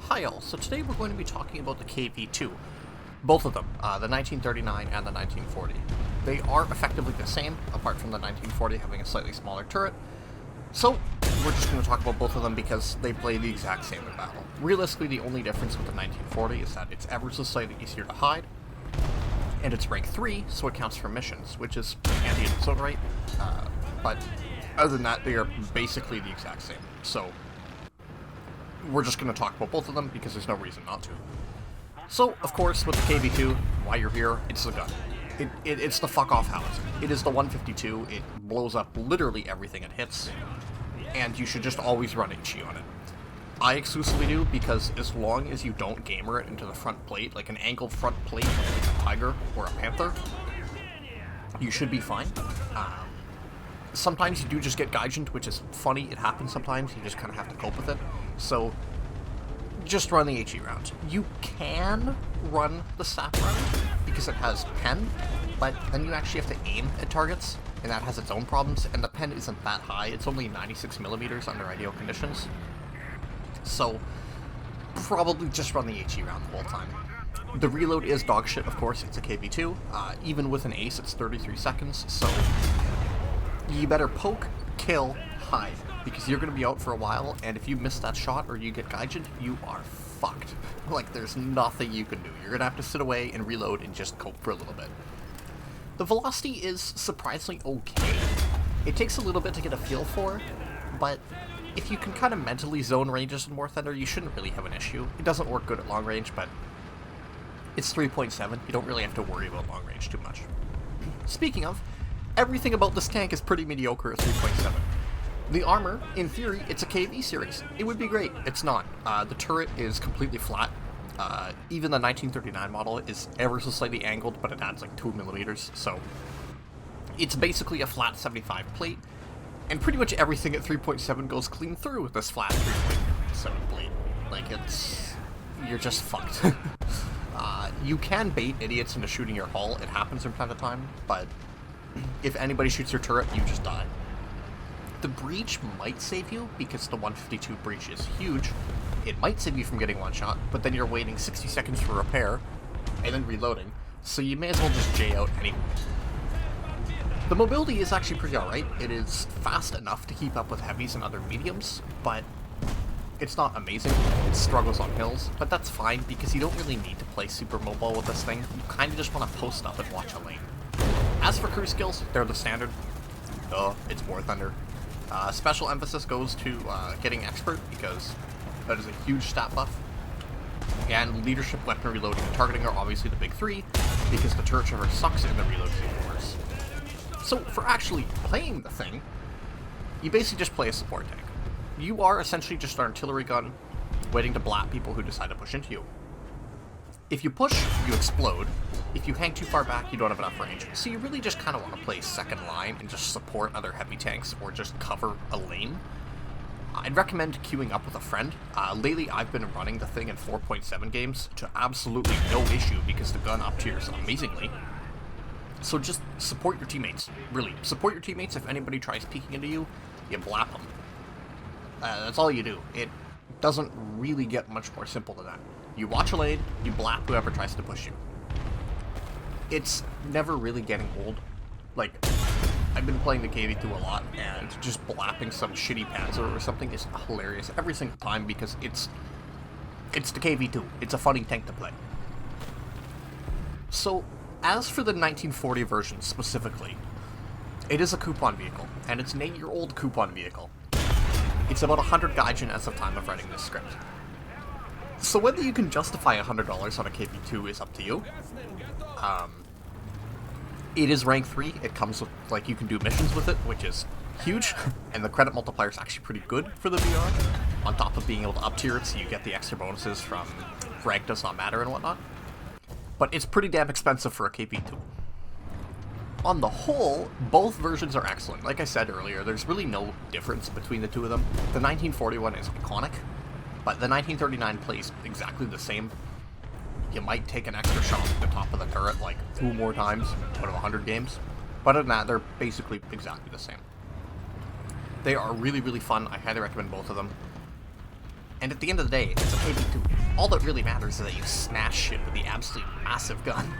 Hi all, so today we're going to be talking about the KV-2. Both of them, the 1939 and the 1940. They are effectively the same, apart from the 1940 having a slightly smaller turret. So, we're just going to talk about both of them because they play the exact same in battle. Realistically, the only difference with the 1940 is that it's ever so slightly easier to hide, and it's rank 3, so it counts for missions, which is handy in its own right. But other than that, they are basically the exact same. So, we're just going to talk about both of them because there's no reason not to. So, of course, with the KV-2, why you're here, it's the gun. It's the fuck-off Howitzer. It is the 152, it blows up literally everything it hits, and you should just always run HE on it. I exclusively do because as long as you don't gamer it into the front plate, like an angled front plate like a tiger or a panther, you should be fine. Sometimes you do just get Gaijined, which is funny, it happens sometimes, you just kind of have to cope with it. So, just run the HE round. You can run the SAP round, because it has pen, but then you actually have to aim at targets, and that has its own problems, and the pen isn't that high, it's only 96mm under ideal conditions. So, probably just run the HE round the whole time. The reload is dog shit, of course, it's a KV-2. Even with an ace, it's 33 seconds, so you better poke, kill, hide, because you're going to be out for a while, and if you miss that shot or you get Gaijined, you are fucked. Like, there's nothing you can do. You're going to have to sit away and reload and just cope for a little bit. The velocity is surprisingly okay. It takes a little bit to get a feel for, but if you can kind of mentally zone ranges in War Thunder, you shouldn't really have an issue. It doesn't work good at long range, but it's 3.7. You don't really have to worry about long range too much. Speaking of, everything about this tank is pretty mediocre at 3.7. The armor, in theory, it's a KV series. It would be great. It's not. The turret is completely flat. Even the 1939 model is ever so slightly angled, but it adds like 2mm, so it's basically a flat 75 plate, and pretty much everything at 3.7 goes clean through with this flat 3.7 plate. Like, you're just fucked. You can bait idiots into shooting your hull. It happens from time to time, but if anybody shoots your turret, you just die. The breach might save you, because the 152 breach is huge. It might save you from getting one shot, but then you're waiting 60 seconds for repair, and then reloading, so you may as well just J out anyway. The mobility is actually pretty alright. It is fast enough to keep up with heavies and other mediums, but it's not amazing. It struggles on hills, but that's fine, because you don't really need to play super mobile with this thing. You kind of just want to post up and watch a lane. As for crew skills, they're the standard. It's War Thunder. Special emphasis goes to getting Expert, because that is a huge stat buff. And leadership, weapon reloading, and targeting are obviously the big three, because the turret driver sucks and the reload is even worse. So, for actually playing the thing, you basically just play a support tank. You are essentially just an artillery gun, waiting to blat people who decide to push into you. If you push, you explode. If you hang too far back, you don't have enough range. So you really just kind of want to play second line and just support other heavy tanks or just cover a lane. I'd recommend queuing up with a friend. Lately, I've been running the thing in 4.7 games to absolutely no issue because the gun up tiers amazingly. So just support your teammates. Really, support your teammates. If anybody tries peeking into you, you blap them. That's all you do. It doesn't really get much more simple than that. You watch a lane, you blap whoever tries to push you. It's never really getting old. Like, I've been playing the KV-2 a lot, and just blapping some shitty Panzer or something is hilarious every single time because it's the KV-2. It's a funny tank to play. So, as for the 1940 version specifically, it is a coupon vehicle, and it's an 8-year-old coupon vehicle. It's about 100 Gaijin as of time of writing this script. So whether you can justify $100 on a KV-2 is up to you. It is rank 3, it comes with, like, you can do missions with it, which is huge, and the credit multiplier is actually pretty good for the VR, on top of being able to up tier it so you get the extra bonuses from rank does not matter and whatnot. But it's pretty damn expensive for a KV-2. On the whole, both versions are excellent. Like I said earlier, there's really no difference between the two of them. The 1941 is iconic, but the 1939 plays exactly the same. You might take an extra shot at the top of the turret like 2 more times out of 100 games. But other than that, they're basically exactly the same. They are really, really fun. I highly recommend both of them. And at the end of the day, it's a KV-2. all that really matters is that you smash shit with the absolute massive gun.